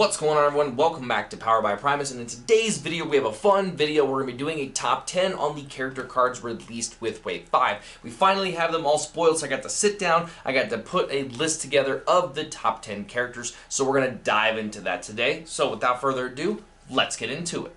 What's going on, everyone? Welcome back to Powered by Primus, and in today's video we have a fun video. We're going to be doing a top 10 on the character cards released with Wave 5. We finally have them all spoiled, so I got to sit down, I got to put a list together of the top 10 characters, so we're going to dive into that today. So without further ado, let's get into it.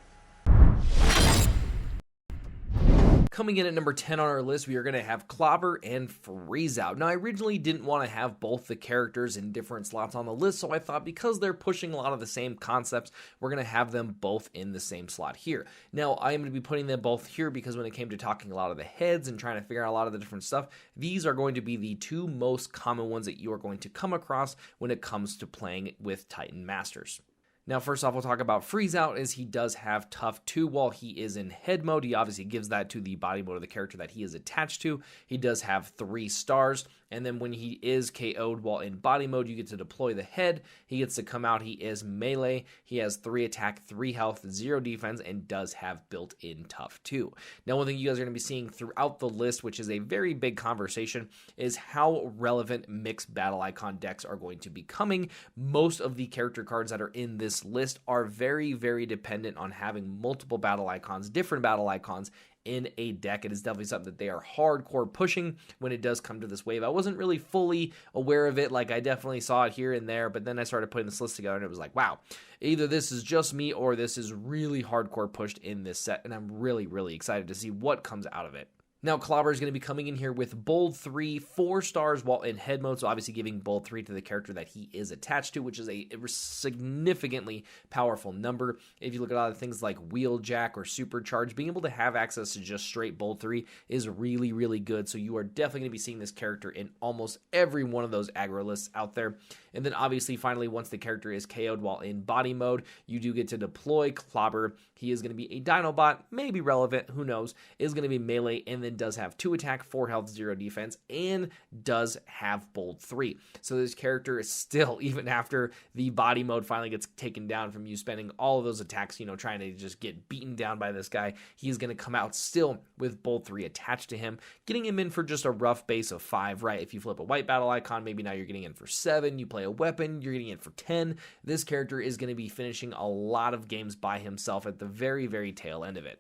Coming in at number 10 on our list, we are going to have Clobber and Freeze-out. Now, I originally didn't want to have both the characters in different slots on the list, so I thought because they're pushing a lot of the same concepts, we're going to have them both in the same slot here. Now, I am going to be putting them both here because when it came to talking a lot of the heads and trying to figure out a lot of the different stuff, these are going to be the two most common ones that you are going to come across when it comes to playing with Titan Masters. Now, first off, we'll talk about Freeze-out, as he does have Tough 2 while he is in head mode. He obviously gives that to the body mode of the character that he is attached to. He does have 3 stars, and then when he is KO'd while in body mode, you get to deploy the head. He gets to come out. He is melee. He has 3 attack, 3 health, 0 defense, and does have built-in Tough 2. Now, one thing you guys are going to be seeing throughout the list, which is a very big conversation, is how relevant mixed battle icon decks are going to be coming. Most of the character cards that are in this list are very, very dependent on having multiple battle icons, different battle icons in a deck. It is definitely something that they are hardcore pushing when it does come to this wave. I wasn't really fully aware of it. Like, I definitely saw it here and there, but then I started putting this list together and it was like, wow, either this is just me or this is really hardcore pushed in this set, and I'm really, really excited to see what comes out of it. Now, Clobber is going to be coming in here with Bold 3, 4 stars while in head mode, so obviously giving Bold 3 to the character that he is attached to, which is a significantly powerful number. If you look at a lot of things like Wheeljack or Supercharge, being able to have access to just straight Bold 3 is really, really good, so you are definitely going to be seeing this character in almost every one of those aggro lists out there. And then obviously, finally, once the character is KO'd while in body mode, you do get to deploy Clobber. He is going to be a Dinobot, maybe relevant, who knows, is going to be melee, and then does have 2 attack, 4 health, 0 defense, and does have Bold 3. So this character is still, even after the body mode finally gets taken down from you spending all of those attacks, trying to just get beaten down by this guy, he is going to come out still with Bold 3 attached to him, getting him in for just a rough base of 5, right? If you flip a white battle icon, maybe now you're getting in for 7, you play a weapon, you're getting in for 10. This character is going to be finishing a lot of games by himself at the very, very tail end of it.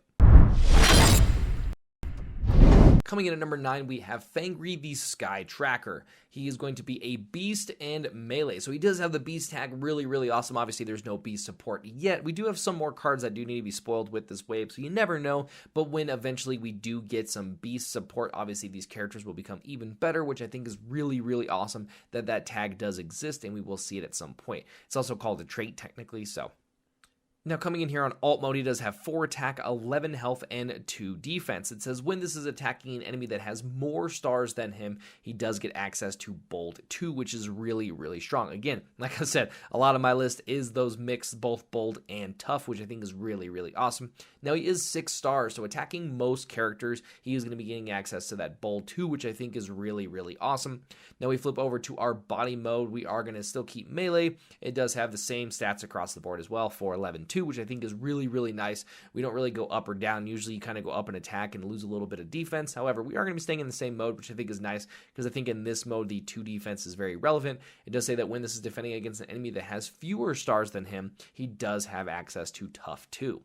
Coming in at number 9, we have Fangry the Skytracker. He is going to be a beast and melee. So he does have the beast tag, really, really awesome. Obviously, there's no beast support yet. We do have some more cards that do need to be spoiled with this wave, so you never know. But when eventually we do get some beast support, obviously these characters will become even better, which I think is really, really awesome that that tag does exist, and we will see it at some point. It's also called a trait, technically, so. Now, coming in here on alt mode, he does have 4 attack, 11 health, and 2 defense. It says when this is attacking an enemy that has more stars than him, he does get access to Bold 2, which is really, really strong. Again, like I said, a lot of my list is those mixed, both bold and tough, which I think is really, really awesome. Now, he is 6 stars, so attacking most characters, he is going to be getting access to that Bold 2, which I think is really, really awesome. Now, we flip over to our body mode. We are going to still keep melee. It does have the same stats across the board as well for 11, 2, which I think is really, really nice. We don't really go up or down. Usually you kind of go up in attack and lose a little bit of defense. However, we are going to be staying in the same mode, which I think is nice because I think in this mode, the 2 defense is very relevant. It does say that when this is defending against an enemy that has fewer stars than him, he does have access to Tough 2.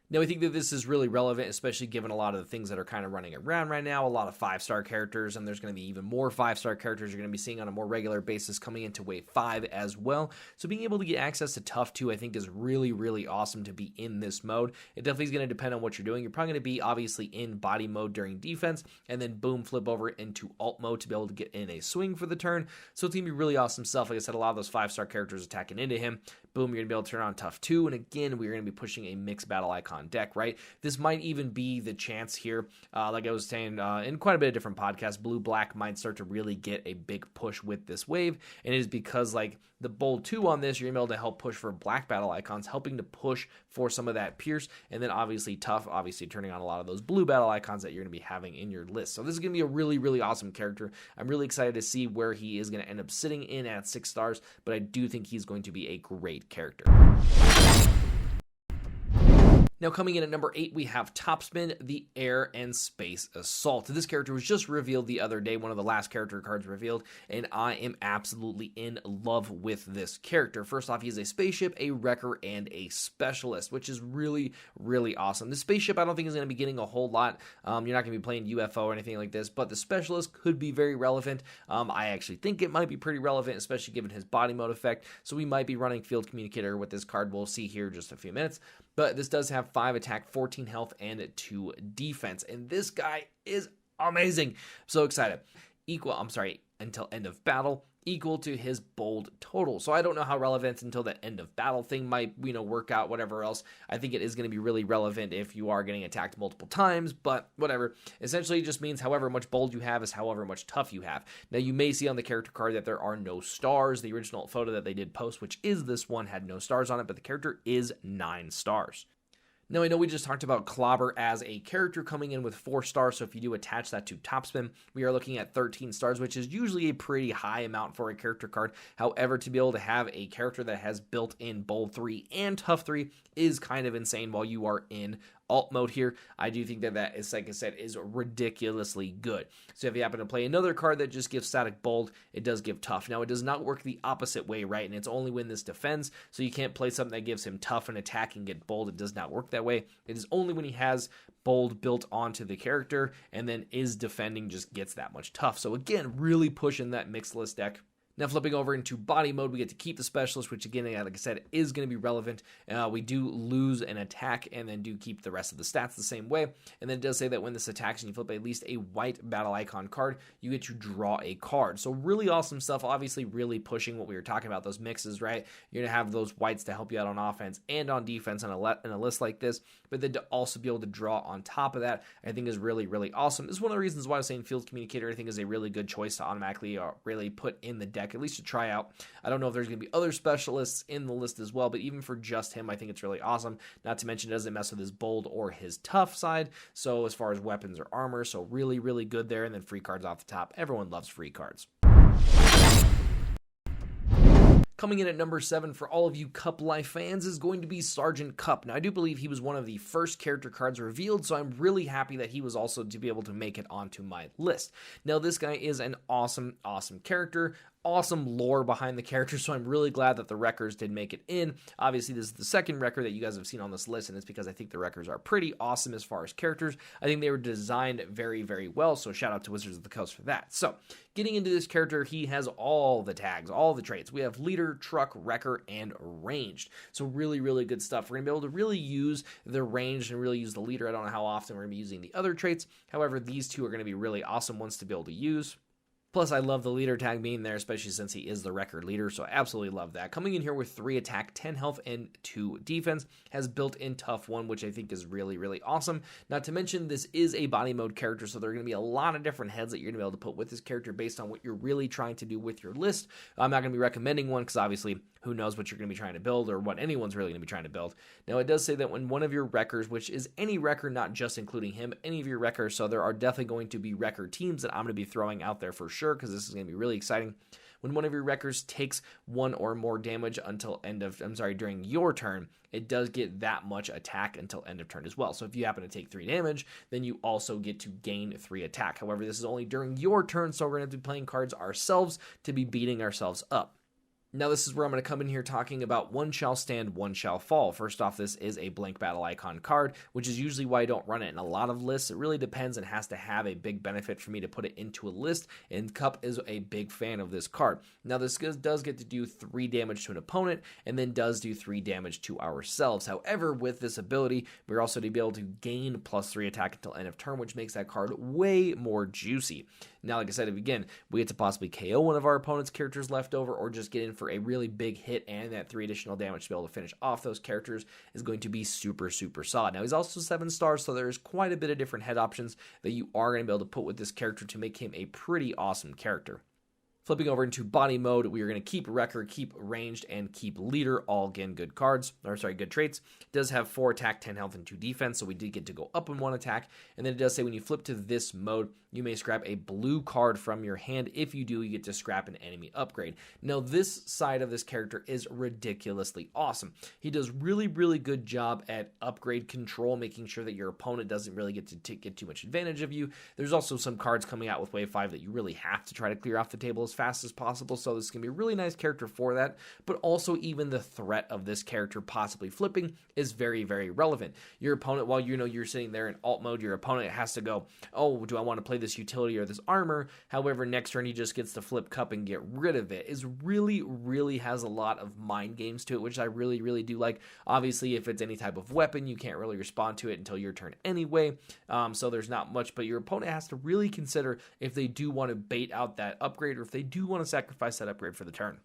Now, I think that this is really relevant, especially given a lot of the things that are kind of running around right now, a lot of 5-star characters, and there's going to be even more 5-star characters you're going to be seeing on a more regular basis coming into Wave 5 as well. So being able to get access to Tough 2, I think, is really, really awesome to be in this mode. It definitely is going to depend on what you're doing. You're probably going to be, obviously, in body mode during defense, and then, boom, flip over into alt mode to be able to get in a swing for the turn. So it's going to be really awesome stuff. Like I said, a lot of those 5-star characters attacking into him. Boom, you're going to be able to turn on Tough 2, and again, we're going to be pushing a mixed battle icon deck, right? This might even be the chance here, like I was saying in quite a bit of different podcasts, blue-black might start to really get a big push with this wave, and it is because, like, the Bold 2 on this, you're going to be able to help push for black battle icons, helping to push for some of that Pierce, and then obviously Tough, obviously turning on a lot of those blue battle icons that you're going to be having in your list. So this is going to be a really, really awesome character. I'm really excited to see where he is going to end up sitting in at 6 stars, but I do think he's going to be a great character. Now coming in at number 8, we have Topspin, the Air and Space Assault. This character was just revealed the other day, one of the last character cards revealed, and I am absolutely in love with this character. First off, he's a spaceship, a wrecker, and a specialist, which is really, really awesome. The spaceship I don't think is going to be getting a whole lot. You're not going to be playing UFO or anything like this, but the specialist could be very relevant. I actually think it might be pretty relevant, especially given his body mode effect, so we might be running Field Communicator with this card. We'll see here in just a few minutes. But this does have 5 attack, 14 health, and 2 defense. And this guy is amazing. So excited. Until end of battle, equal to his bold total. So I don't know how relevant until the end of battle thing might, work out, whatever else. I think it is going to be really relevant if you are getting attacked multiple times, but whatever. Essentially it just means however much bold you have is however much tough you have. Now you may see on the character card that there are no stars. The original photo that they did post, which is this one, had no stars on it, but the character is 9 stars. Now, I know we just talked about Clobber as a character coming in with 4 stars, so if you do attach that to Topspin, we are looking at 13 stars, which is usually a pretty high amount for a character card. However, to be able to have a character that has built-in Bold 3 and Tough 3 is kind of insane while you are in alt mode here. I do think that is, like I said, is ridiculously good. So if you happen to play another card that just gives static bold, it does give tough. Now it does not work the opposite way, right? And it's only when this defends, so you can't play something that gives him tough and attack and get bold. It does not work that way. It is only when he has bold built onto the character and then is defending, just gets that much tough. So again, really pushing that mixed list deck. Now flipping over into body mode, we get to keep the specialist, which again, like I said, is going to be relevant. We do lose an attack and then do keep the rest of the stats the same way. And then it does say that when this attacks and you flip at least a white battle icon card, you get to draw a card. So really awesome stuff, obviously really pushing what we were talking about, those mixes, right? You're going to have those whites to help you out on offense and on defense in a list like this, but then to also be able to draw on top of that, I think is really, really awesome. This is one of the reasons why I was saying Field Communicator, I think, is a really good choice to automatically really put in the deck, at least to try out. I don't know if there's going to be other specialists in the list as well, but even for just him, I think it's really awesome. Not to mention it doesn't mess with his bold or his tough side, so as far as weapons or armor, so really, really good there. And then free cards off the top. Everyone loves free cards. Coming in at number 7 for all of you Cup Life fans is going to be Sergeant Cup. Now, I do believe he was one of the first character cards revealed, so I'm really happy that he was also to be able to make it onto my list. Now, this guy is an awesome, awesome character. Awesome lore behind the character, so I'm really glad that the Wreckers did make it in. Obviously, this is the second Wrecker that you guys have seen on this list, and it's because I think the Wreckers are pretty awesome as far as characters. I think they were designed very, very well, so shout out to Wizards of the Coast for that. So, getting into this character, he has all the tags, all the traits. We have Leader, Truck, Wrecker, and Ranged. So really, really good stuff. We're going to be able to really use the Ranged and really use the Leader. I don't know how often we're going to be using the other traits. However, these two are going to be really awesome ones to be able to use. Plus, I love the leader tag being there, especially since he is the record leader, so I absolutely love that. Coming in here with 3 attack, 10 health, and 2 defense, has built-in tough 1, which I think is really, really awesome. Not to mention, this is a body mode character, so there are going to be a lot of different heads that you're going to be able to put with this character based on what you're really trying to do with your list. I'm not going to be recommending one, because obviously, who knows what you're going to be trying to build, or what anyone's really going to be trying to build. Now, it does say that when one of your wreckers, which is any wrecker, not just including him, any of your wreckers, so there are definitely going to be wrecker teams that I'm going to be throwing out there for sure, because this is going to be really exciting. When one of your wreckers takes 1 or more damage during your turn, it does get that much attack until end of turn as well. So if you happen to take 3 damage, then you also get to gain 3 attack. However, this is only during your turn, so we're going to be playing cards ourselves to be beating ourselves up. Now this is where I'm going to come in here talking about One Shall Stand, One Shall Fall. First off, this is a blank battle icon card, which is usually why I don't run it in a lot of lists. It really depends and has to have a big benefit for me to put it into a list, and Cup is a big fan of this card. Now this does get to do 3 damage to an opponent, and then does do 3 damage to ourselves. However, with this ability, we're also to be able to gain +3 attack until end of turn, which makes that card way more juicy. Now, like I said, again, we get to possibly KO one of our opponent's characters left over, or just get in for a really big hit, and that 3 additional damage to be able to finish off those characters is going to be super, super solid. Now, he's also 7 stars, so there's quite a bit of different head options that you are going to be able to put with this character to make him a pretty awesome character. Flipping over into body mode, we are going to keep Wrecker, keep Ranged, and keep Leader, all again good cards, or sorry, good traits. It does have 4 attack, 10 health, and 2 defense, so we did get to go up in 1 attack. And then it does say when you flip to this mode, you may scrap a blue card from your hand. If you do, you get to scrap an enemy upgrade. Now, this side of this character is ridiculously awesome. He does really, really good job at upgrade control, making sure that your opponent doesn't really get to get too much advantage of you. There's also some cards coming out with Wave 5 that you really have to try to clear off the table as fast as possible, so this is going to be a really nice character for that. But also, even the threat of this character possibly flipping is very, very relevant. Your opponent, while you know you're sitting there in alt mode, your opponent has to go, oh, do I want to play this utility or this armor? However, next turn he just gets to flip cup and get rid of it. Is really, really has a lot of mind games to it, which I really, really do like. Obviously, if it's any type of weapon, you can't really respond to it until your turn anyway, so there's not much, but your opponent has to really consider if they do want to bait out that upgrade or if they do want to sacrifice that upgrade for the turn.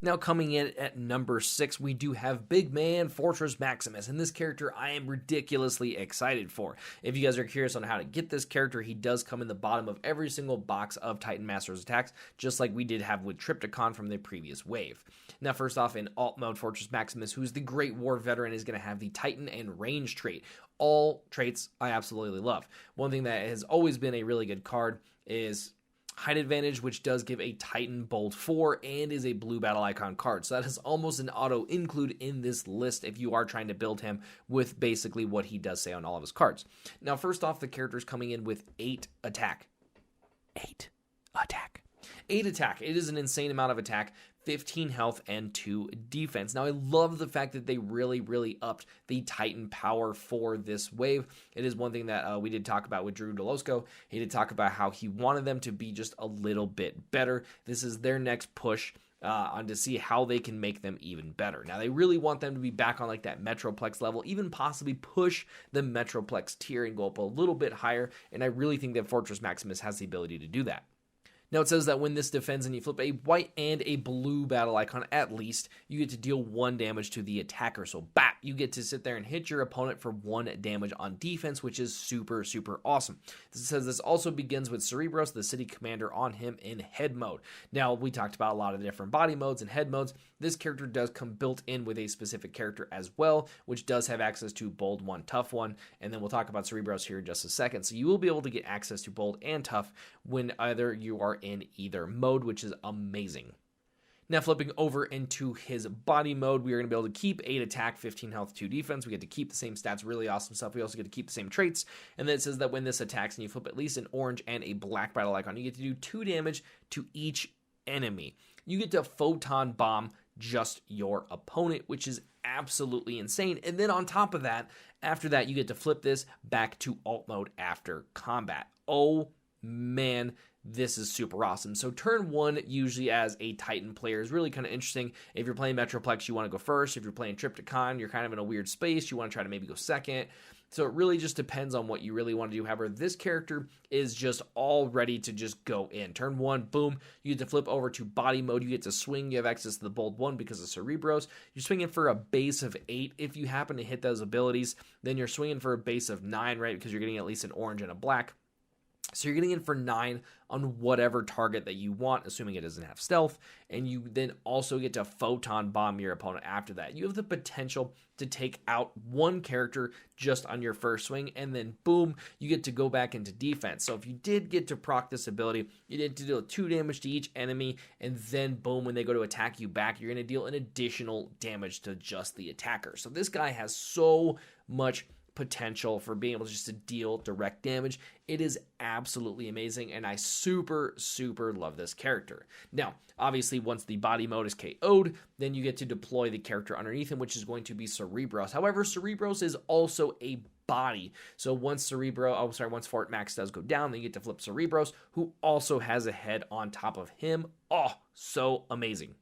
Now, coming in at number 6, we do have Big Man Fortress Maximus, and this character I am ridiculously excited for. If you guys are curious on how to get this character, he does come in the bottom of every single box of Titan Master's attacks, just like we did have with Trypticon from the previous wave. Now, first off, in alt mode, Fortress Maximus, who's the Great War veteran, is going to have the Titan and Range trait. All traits I absolutely love. One thing that has always been a really good card is Height Advantage, which does give a Titan Bolt 4 and is a blue battle icon card. So that is almost an auto include in this list if you are trying to build him with basically what he does say on all of his cards. Now, first off, the character's coming in with 8 attack. 8 attack. 8 attack. It is an insane amount of attack. 15 health, and 2 defense. Now, I love the fact that they really, really upped the Titan power for this wave. It is one thing that we did talk about with Drew Delosco. He did talk about how he wanted them to be just a little bit better. This is their next push on to see how they can make them even better. Now, they really want them to be back on like that Metroplex level, even possibly push the Metroplex tier and go up a little bit higher, and I really think that Fortress Maximus has the ability to do that. Now, it says that when this defends and you flip a white and a blue battle icon at least, you get to deal 1 damage to the attacker. So, bap, you get to sit there and hit your opponent for 1 damage on defense, which is super, super awesome. This says this also begins with Cerebros, the city commander, on him in head mode. Now, we talked about a lot of the different body modes and head modes. This character does come built in with a specific character as well, which does have access to Bold 1, Tough 1, and then we'll talk about Cerebros here in just a second. So you will be able to get access to Bold and Tough when either you are in either mode, which is amazing. Now, flipping over into his body mode, we are going to be able to keep 8 attack, 15 health, 2 defense. We get to keep the same stats, really awesome stuff. We also get to keep the same traits. And then it says that when this attacks and you flip at least an orange and a black battle icon, you get to do 2 damage to each enemy. You get to photon bomb just your opponent, which is absolutely insane. And then on top of that, after that, you get to flip this back to alt mode after combat. Oh man, this is super awesome. So turn 1, usually as a Titan player, is really kind of interesting. If you're playing Metroplex, you want to go first. If you're playing Trypticon, you're kind of in a weird space. You want to try to maybe go second. So it really just depends on what you really want to do. However, this character is just all ready to just go in. Turn 1, boom, you get to flip over to body mode. You get to swing. You have access to the Bold 1 because of Cerebros. You're swinging for a base of 8. If you happen to hit those abilities, then you're swinging for a base of 9, right? Because you're getting at least an orange and a black. So you're getting in for 9 on whatever target that you want, assuming it doesn't have stealth, and you then also get to photon bomb your opponent after that. You have the potential to take out 1 character just on your first swing, and then boom, you get to go back into defense. So if you did get to proc this ability, you did to deal 2 damage to each enemy, and then boom, when they go to attack you back, you're going to deal an additional damage to just the attacker. So this guy has so much potential for being able just to deal direct damage. It is absolutely amazing, and I super, super love this character. Now, obviously, once the body mode is KO'd, then you get to deploy the character underneath him, which is going to be Cerebros. However, Cerebros is also a body. So once Fort Max does go down, then you get to flip Cerebros, who also has a head on top of him. Oh, so amazing.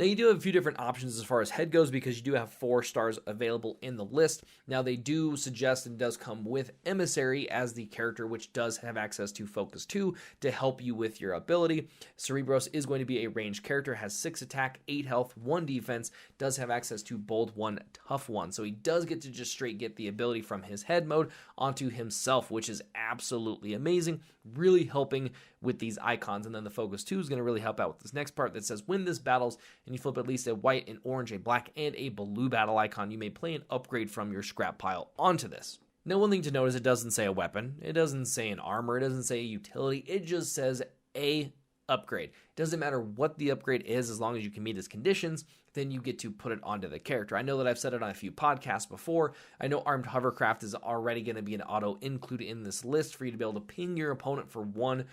Now, you do have a few different options as far as head goes because you do have 4 stars available in the list. Now, they do suggest and does come with Emissary as the character, which does have access to Focus 2 to help you with your ability. Cerebros is going to be a ranged character, has 6 attack, 8 health, 1 defense, does have access to Bold 1, Tough 1. So he does get to just straight get the ability from his head mode onto himself, which is absolutely amazing, really helping with these icons. And then the Focus 2 is going to really help out with this next part that says, win this battles, and you flip at least a white, an orange, a black, and a blue battle icon. You may play an upgrade from your scrap pile onto this. Now, one thing to note is it doesn't say a weapon, it doesn't say an armor, it doesn't say a utility, it just says a upgrade. It doesn't matter what the upgrade is, as long as you can meet its conditions, then you get to put it onto the character. I know that I've said it on a few podcasts before. I know Armed Hovercraft is already going to be an auto include in this list for you to be able to ping your opponent for 1,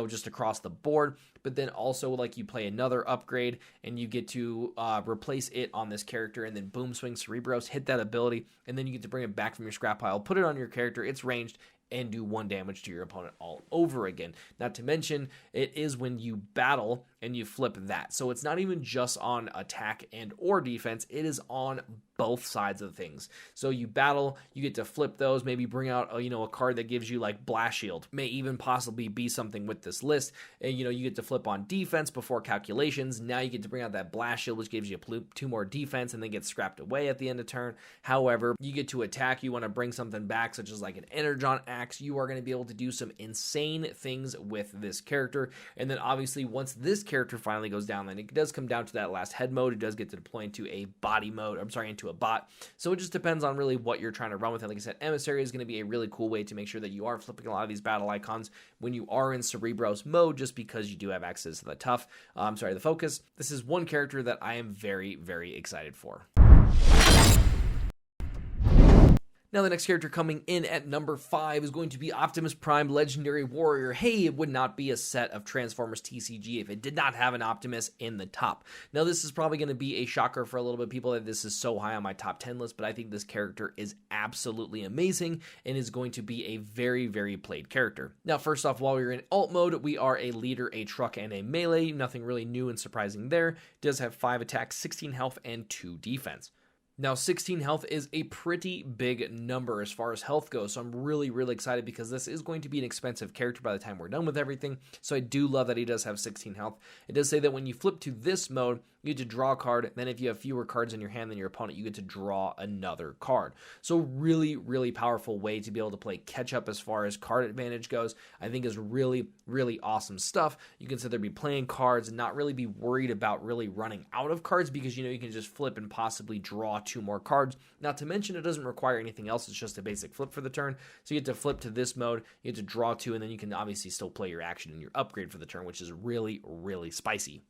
just across the board. But then also, like, you play another upgrade and you get to replace it on this character, and then boom, swing Cerebros, hit that ability, and then you get to bring it back from your scrap pile, put it on your character, it's ranged, and do 1 damage to your opponent all over again. Not to mention, it is when you battle and you flip that. So it's not even just on attack and or defense, it is on both sides of things. So you battle, you get to flip those, maybe bring out a card that gives you like Blast Shield, may even possibly be something with this list. And you get to flip on defense before calculations. Now you get to bring out that Blast Shield, which gives you 2 more defense and then gets scrapped away at the end of turn. However, you get to attack, you want to bring something back, such as like an Energon Axe. You are going to be able to do some insane things with this character. And then obviously once this character finally goes down, then it does come down to that last head mode. It does get to deploy into a body mode, into a bot. So it just depends on really what you're trying to run with it. Like I said, Emissary is going to be a really cool way to make sure that you are flipping a lot of these battle icons when you are in Cerebros mode, just because you do have access to the focus. This is one character that I am very, very excited for. Now, the next character coming in at number 5 is going to be Optimus Prime Legendary Warrior. Hey, it would not be a set of Transformers TCG if it did not have an Optimus in the top. Now, this is probably going to be a shocker for a little bit of people that this is so high on my top 10 list, but I think this character is absolutely amazing and is going to be a very, very played character. Now, first off, while we're in alt mode, we are a leader, a truck, and a melee. Nothing really new and surprising there. It does have 5 attacks, 16 health, and 2 defense. Now, 16 health is a pretty big number as far as health goes, so I'm really, really excited because this is going to be an expensive character by the time we're done with everything, so I do love that he does have 16 health. It does say that when you flip to this mode, you get to draw a card, then if you have fewer cards in your hand than your opponent, you get to draw another card. So really, really powerful way to be able to play catch-up as far as card advantage goes. I think is really, really awesome stuff. You can sit there, be playing cards, and not really be worried about really running out of cards because, you can just flip and possibly draw 2 more cards. Not to mention, it doesn't require anything else. It's just a basic flip for the turn. So you get to flip to this mode, you get to draw 2, and then you can obviously still play your action and your upgrade for the turn, which is really, really spicy.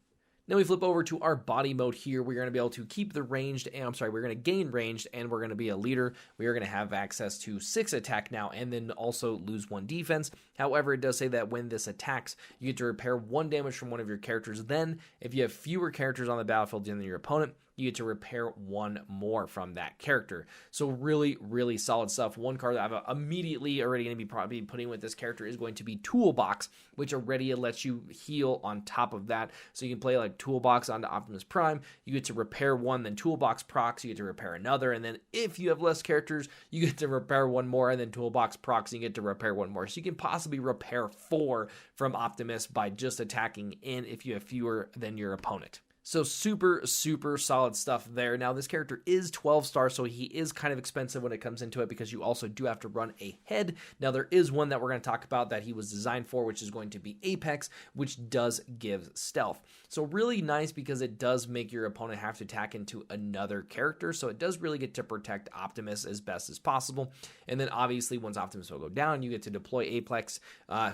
Then we flip over to our body mode here. We're going to be able to keep the ranged, we're going to gain ranged, and we're going to be a leader. We are going to have access to 6 attack now, and then also lose 1 defense. However, it does say that when this attacks, you get to repair 1 damage from one of your characters. Then, if you have fewer characters on the battlefield than your opponent, you get to repair 1 more from that character. So really, really solid stuff. One card that I'm immediately already going to be probably putting with this character is going to be Toolbox, which already lets you heal on top of that. So you can play like Toolbox onto Optimus Prime. You get to repair 1, then Toolbox procs, you get to repair another. And then if you have less characters, you get to repair 1 more, and then Toolbox procs, and you get to repair 1 more. So you can possibly repair 4 from Optimus by just attacking in if you have fewer than your opponent. So super, super solid stuff there. Now, this character is 12 stars, so he is kind of expensive when it comes into it because you also do have to run a head. Now, there is one that we're going to talk about that he was designed for, which is going to be Apex, which does give stealth. So really nice because it does make your opponent have to attack into another character, so it does really get to protect Optimus as best as possible. And then obviously, once Optimus will go down, you get to deploy Apex,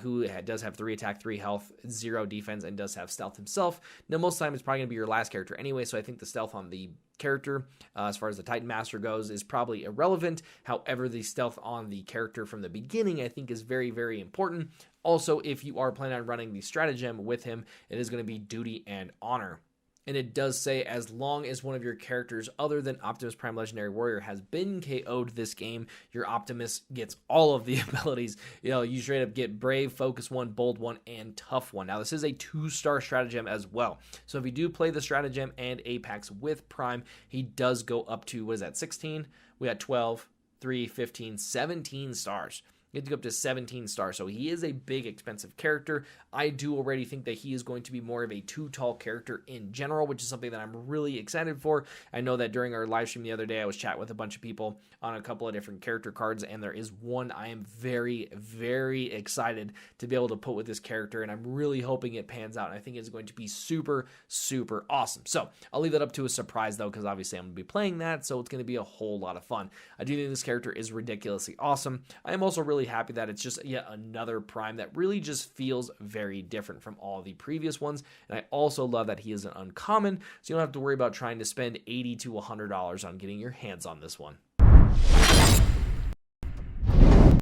who does have 3 attack, 3 health, 0 defense, and does have stealth himself. Now, most of the time, it's probably going to be your last character anyway, so I think the stealth on the character, as far as the Titan Master goes, is probably irrelevant. However, the stealth on the character from the beginning, I think, is very, very important. Also, if you are planning on running the stratagem with him, it is going to be Duty and Honor. And it does say as long as one of your characters other than Optimus Prime Legendary Warrior has been KO'd this game, your Optimus gets all of the abilities. You straight up get Brave, Focus 1, Bold 1, and Tough 1. Now, this is a 2-star stratagem as well. So if you do play the stratagem and Apex with Prime, he does go up to, 16? We got 12, 3, 15, 17 stars. You have to go up to 17 stars. So he is a big, expensive character. I do already think that he is going to be more of a too tall character in general, which is something that I'm really excited for. I know that during our live stream the other day, I was chatting with a bunch of people on a couple of different character cards, and there is one I am very, very excited to be able to put with this character, and I'm really hoping it pans out, and I think it's going to be super, super awesome. So I'll leave that up to a surprise, though, because obviously I'm going to be playing that, so it's going to be a whole lot of fun. I do think this character is ridiculously awesome. I am also really happy that it's just yet another Prime that really just feels very different from all the previous ones. And I also love that he is an uncommon, so you don't have to worry about trying to spend $80 to $100 on getting your hands on this one.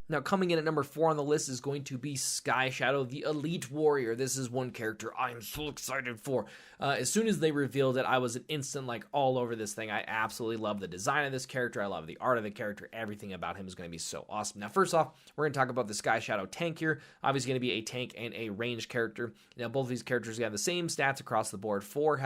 Now, coming in at number 4 on the list is going to be Sky Shadow, the Elite Warrior. This is one character I am so excited for. As soon as they revealed it, I was an instant all over this thing. I absolutely love the design of this character. I love the art of the character. Everything about him is going to be so awesome. Now, first off, we're going to talk about the Sky Shadow tank here. Obviously going to be a tank and a ranged character. Now, both of these characters have the same stats across the board. 4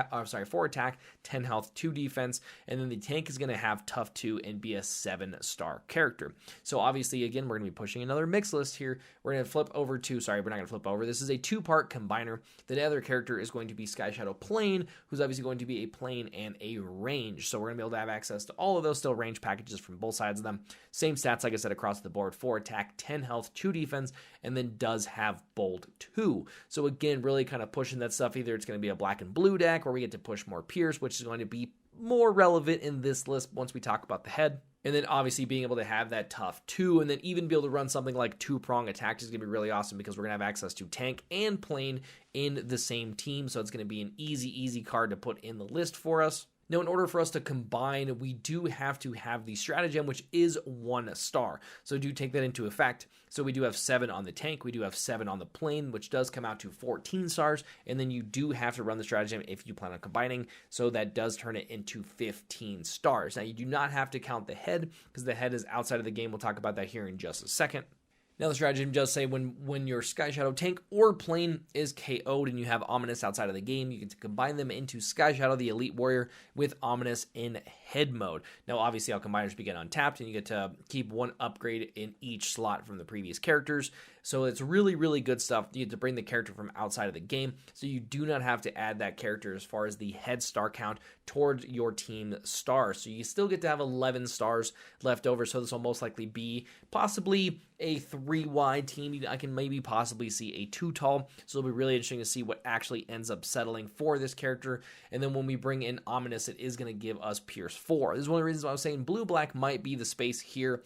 attack, 10 health, 2 defense, and then the tank is going to have tough 2 and be a 7-star character. So obviously, again, we're going to be pushing another mix list here. We're going to flip over to, we're not going to flip over. This is a 2-part combiner. The other character is going to be Sky Shadow Plane, who's obviously going to be a plane and a range. So we're going to be able to have access to all of those still range packages from both sides of them. Same stats, like I said, across the board. 4 attack, 10 health, 2 defense, and then does have Bold 2. So again, really kind of pushing that stuff. Either it's going to be a black and blue deck, or we get to push more Pierce, which is going to be more relevant in this list once we talk about the head. And then obviously being able to have that tough 2 and then even be able to run something like 2-prong attack is going to be really awesome because we're going to have access to tank and plane in the same team. So it's going to be an easy card to put in the list for us. Now, in order for us to combine, we do have to have the stratagem, which is 1 star. So do take that into effect. So we do have 7 on the tank. We do have 7 on the plane, which does come out to 14 stars. And then you do have to run the stratagem if you plan on combining. So that does turn it into 15 stars. Now, you do not have to count the head because the head is outside of the game. We'll talk about that here in just a second. Now, the stratagem does say when your Sky Shadow tank or plane is KO'd and you have Ominous outside of the game, you get to combine them into Sky Shadow, the Elite Warrior, with Ominous in head mode. Now, obviously, all combiners begin untapped, and you get to keep 1 upgrade in each slot from the previous characters. So it's really good stuff. You get to bring the character from outside of the game, so you do not have to add that character as far as the head star count towards your team stars. So you still get to have 11 stars left over, so this will most likely be possibly a 3-wide team. I can maybe possibly see a 2-tall, so it'll be really interesting to see what actually ends up settling for this character. And then when we bring in Ominous, it is going to give us Pierce 4. This is one of the reasons why I was saying blue-black might be the space here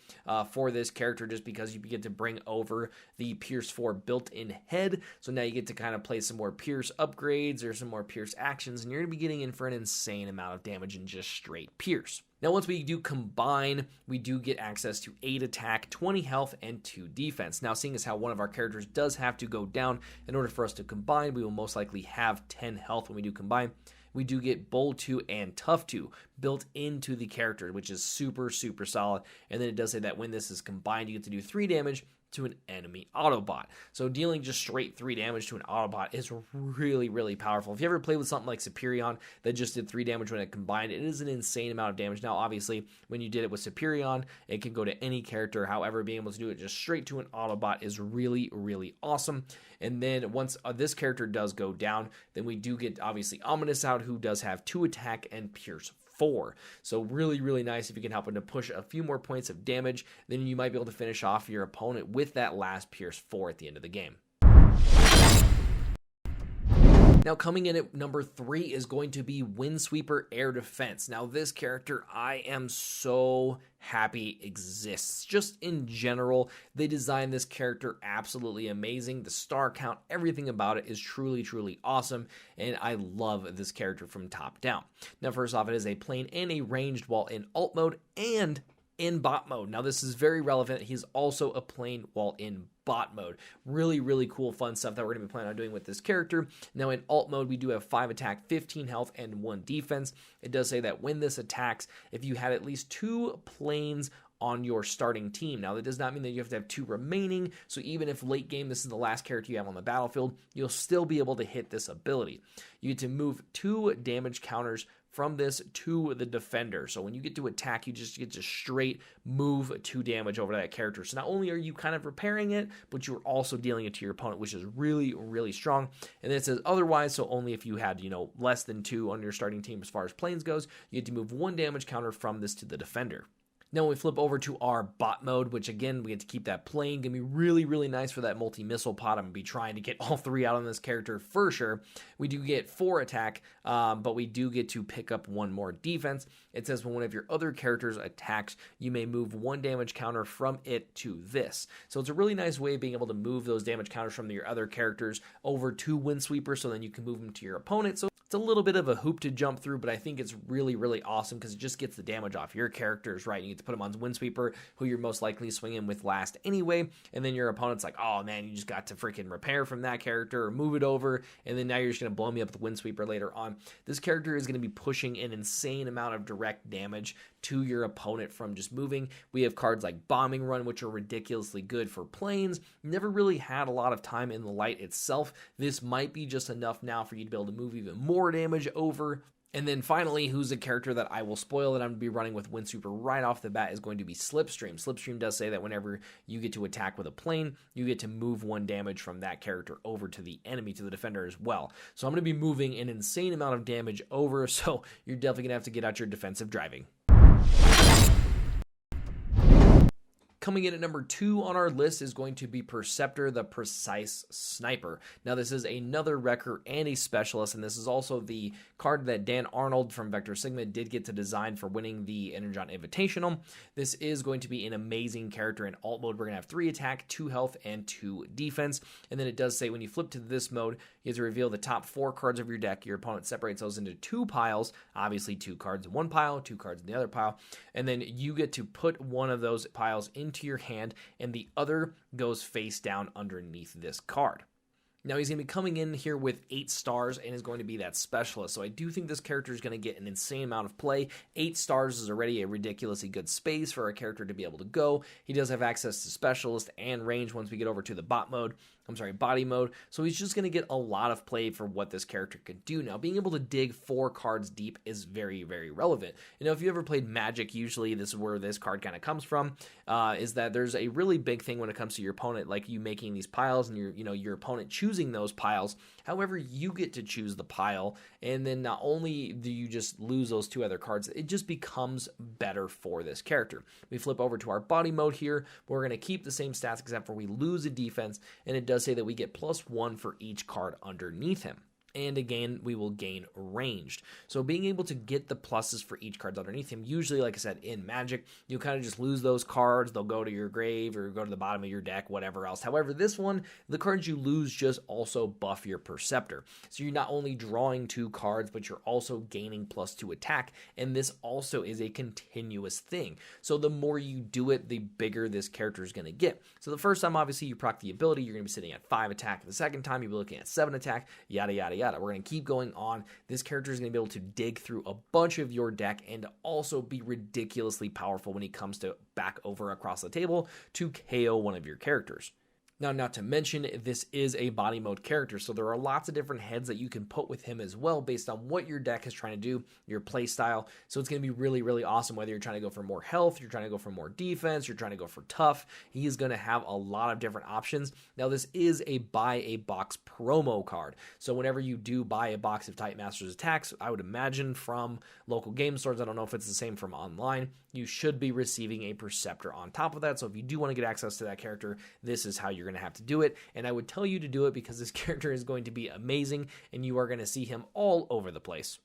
for this character, just because you get to bring over the Pierce 4 built-in head. So now you get to kind of play some more Pierce upgrades or some more Pierce actions, and you're going to be getting in for an insane amount of damage in just straight Pierce. Now, once we do combine, we do get access to 8 attack, 20 health, and 2 defense. Now, seeing as how one of our characters does have to go down in order for us to combine, we will most likely have 10 health when we do combine. We do get Bold 2 and Tough 2 built into the character, which is super solid. And then it does say that when this is combined, you get to do 3 damage to an enemy Autobot. So dealing just straight 3 damage to an Autobot is really powerful. If you ever played with something like Superion that just did 3 damage when it combined, it is an insane amount of damage. Now, obviously, when you did it with Superion, it can go to any character. However, being able to do it just straight to an Autobot is really awesome. And then once this character does go down, then we do get, obviously, Ominous out, who does have 2 attack and Pierce 4. So really nice if you can help him to push a few more points of damage. Then you might be able to finish off your opponent with that last Pierce 4 at the end of the game. Now, coming in at number 3 is going to be Windsweeper Air Defense. Now, this character I am so happy exists. Just in general, they designed this character absolutely amazing. The star count, everything about it is truly awesome, and I love this character from top down. Now, first off, it is a plane and a ranged while in alt mode and in bot mode. Now this is very relevant. He's also a plane while in bot mode. Really, really cool, fun stuff that we're going to be planning on doing with this character. Now in alt mode, we do have 5 attack, 15 health, and 1 defense. It does say that when this attacks, if you had at least 2 planes on your starting team. Now, that does not mean that you have to have 2 remaining, so even if late game this is the last character you have on the battlefield, you'll still be able to hit this ability. You get to move 2 damage counters from this to the defender. So when you get to attack, you just get to straight move 2 damage over that character. So not only are you kind of repairing it, but you're also dealing it to your opponent, which is really, really strong. And then it says otherwise, so only if you had, less than 2 on your starting team as far as planes goes, you get to move 1 damage counter from this to the defender. Now when we flip over to our bot mode, which again, we get to keep that plane, gonna be really, really nice for that multi-missile pod. I'm gonna be trying to get all 3 out on this character for sure. We do get 4 attack, but we do get to pick up 1 more defense. It says when one of your other characters attacks, you may move 1 damage counter from it to this. So it's a really nice way of being able to move those damage counters from your other characters over to Windsweeper, so then you can move them to your opponent. So it's a little bit of a hoop to jump through, but I think it's really, really awesome because it just gets the damage off your characters, right? You get to put them on Windsweeper, who you're most likely swinging with last anyway, and then your opponent's like, oh man, you just got to freaking repair from that character or move it over, and then now you're just going to blow me up with Windsweeper later on. This character is going to be pushing an insane amount of direct damage to your opponent from just moving. We have cards like Bombing Run, which are ridiculously good for planes. Never really had a lot of time in the light itself. This might be just enough now for you to be able to move even more damage over. And then finally, who's a character that I will spoil that I'm going to be running with Windsweeper right off the bat is going to be Slipstream. Slipstream does say that whenever you get to attack with a plane, you get to move 1 damage from that character over to the enemy, to the defender as well. So I'm going to be moving an insane amount of damage over, so you're definitely going to have to get out your defensive driving. Coming in at number 2 on our list is going to be Perceptor, the Precise Sniper. Now, this is another wrecker and a specialist, and this is also the card that Dan Arnold from Vector Sigma did get to design for winning the Energon Invitational. This is going to be an amazing character in alt mode. We're going to have 3 attack, 2 health, and 2 defense. And then it does say when you flip to this mode, you have to reveal the top 4 cards of your deck. Your opponent separates those into 2 piles, obviously 2 cards in one pile, 2 cards in the other pile, and then you get to put one of those piles into your hand, and the other goes face down underneath this card. Now, he's going to be coming in here with 8 stars and is going to be that specialist. So I do think this character is going to get an insane amount of play. 8 stars is already a ridiculously good space for a character to be able to go. He does have access to specialist and range once we get over to the body mode. So he's just going to get a lot of play for what this character could do. Now, being able to dig 4 cards deep is very, very relevant. If you ever played Magic, usually this is where this card kind of comes from, is that there's a really big thing when it comes to your opponent, like you making these piles and your opponent choosing those piles. However, you get to choose the pile, and then not only do you just lose those 2 other cards, it just becomes better for this character. We flip over to our body mode here. We're going to keep the same stats except for we lose a defense, and it does say that we get +1 for each card underneath him. And again, we will gain ranged. So being able to get the pluses for each card underneath him, usually, like I said, in Magic, you kind of just lose those cards. They'll go to your grave or go to the bottom of your deck, whatever else. However, this one, the cards you lose just also buff your Perceptor. So you're not only drawing 2 cards, but you're also gaining +2 attack. And this also is a continuous thing. So the more you do it, the bigger this character is going to get. So the first time, obviously, you proc the ability, you're going to be sitting at 5 attack. The second time, you'll be looking at 7 attack, yada, yada, yada. We're going to keep going on. This character is going to be able to dig through a bunch of your deck and also be ridiculously powerful when he comes to back over across the table to KO one of your characters. Now, not to mention, this is a body mode character, so there are lots of different heads that you can put with him as well based on what your deck is trying to do, your play style. So it's going to be really, really awesome whether you're trying to go for more health, you're trying to go for more defense, you're trying to go for tough. He is going to have a lot of different options. Now, this is a buy a box promo card. So whenever you do buy a box of Titan Masters attacks, I would imagine from local game stores, I don't know if it's the same from online, you should be receiving a Perceptor on top of that. So if you do want to get access to that character, this is how you're going to have to do it. And I would tell you to do it because this character is going to be amazing and you are going to see him all over the place.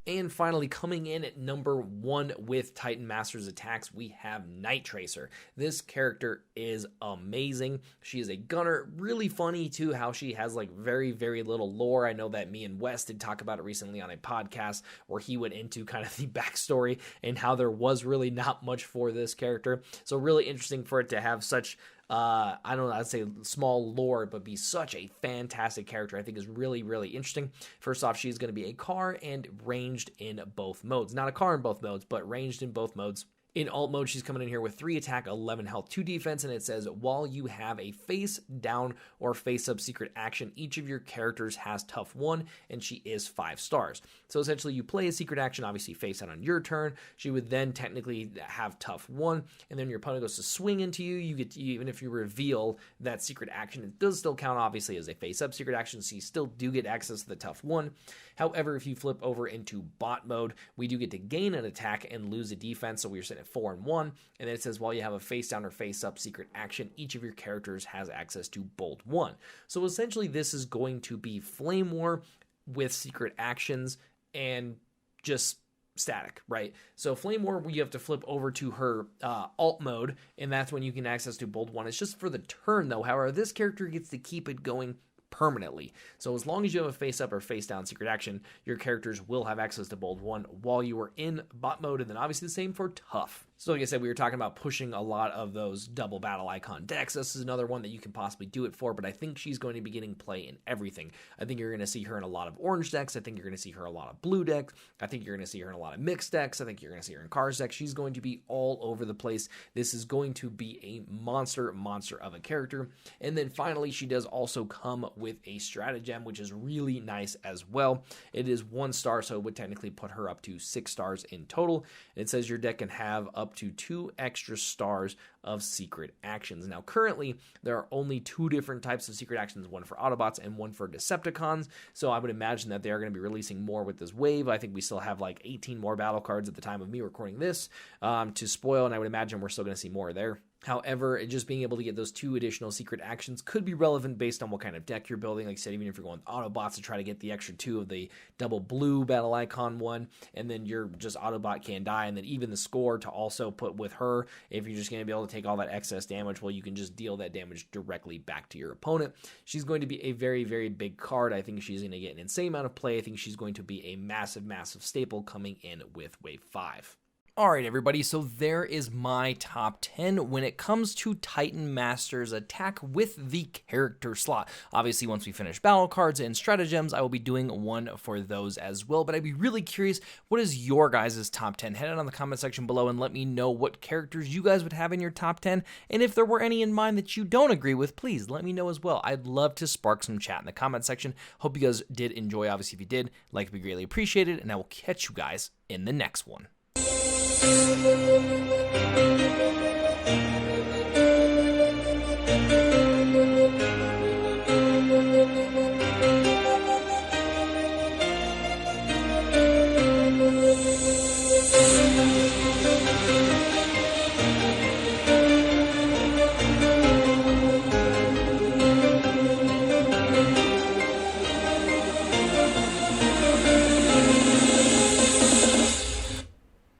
And finally, coming in at number 1 with Titan Masters attacks, we have Nightracer. This character is amazing. She is a gunner, really funny too, how she has like very, very little lore. I know that me and Wes did talk about it recently on a podcast where he went into kind of the backstory and how there was really not much for this character. So really interesting for it to have such I don't know, I'd say small lore, but be such a fantastic character. I think is really, really interesting. First off, she's going to be a car and ranged in both modes. Not a car in both modes, but ranged in both modes. In alt mode, she's coming in here with 3 attack, 11 health, 2 defense, and it says, while you have a face down or face up secret action, each of your characters has tough 1, and she is 5 stars. So essentially, you play a secret action, obviously face down on your turn. She would then technically have tough 1, and then your opponent goes to swing into you. You get to, even if you reveal that secret action, it does still count, obviously, as a face up secret action, so you still do get access to the tough 1. However, if you flip over into bot mode, we do get to gain an attack and lose a defense, so we're sitting at 4 and 1, and then it says while you have a face down or face up secret action, each of your characters has access to bold 1. So essentially this is going to be Flame War with secret actions and just static, right? So Flame War, you have to flip over to her alt mode, and that's when you can access to bold 1. It's just for the turn though. However, this character gets to keep it going permanently. So as long as you have a face up or face down secret action, your characters will have access to bold 1 while you are in bot mode, and then obviously the same for tough. So like I said, we were talking about pushing a lot of those double battle icon decks. This is another one that you can possibly do it for, but I think she's going to be getting play in everything. I think you're going to see her in a lot of orange decks. I think you're going to see her in a lot of blue decks. I think you're going to see her in a lot of mixed decks. I think you're going to see her in cars decks. She's going to be all over the place. This is going to be a monster of a character. And then finally, she does also come with a stratagem, which is really nice as well. It is 1 star, so it would technically put her up to 6 stars in total. And it says your deck can have up to 2 extra stars of secret actions. Now, currently, there are only 2 different types of secret actions, one for Autobots and one for Decepticons, so I would imagine that they are going to be releasing more with this wave. I think we still have like 18 more battle cards at the time of me recording this to spoil, and I would imagine we're still going to see more there. However, just being able to get those 2 additional secret actions could be relevant based on what kind of deck you're building. Like I said, even if you're going Autobots to try to get the extra 2 of the double blue battle icon one, and then your just Autobot can die, and then even the score to also put with her, if you're just going to be able to take all that excess damage, well, you can just deal that damage directly back to your opponent. She's going to be a very, very big card. I think she's going to get an insane amount of play. I think she's going to be a massive staple coming in with Wave 5. All right, everybody, so there is my top 10 when it comes to Titan Masters attack with the character slot. Obviously, once we finish battle cards and stratagems, I will be doing one for those as well, but I'd be really curious, what is your guys' top 10? Head out on the comment section below and let me know what characters you guys would have in your top 10, and if there were any in mind that you don't agree with, please let me know as well. I'd love to spark some chat in the comment section. Hope you guys did enjoy. Obviously, if you did, like would be greatly appreciated, and I will catch you guys in the next one.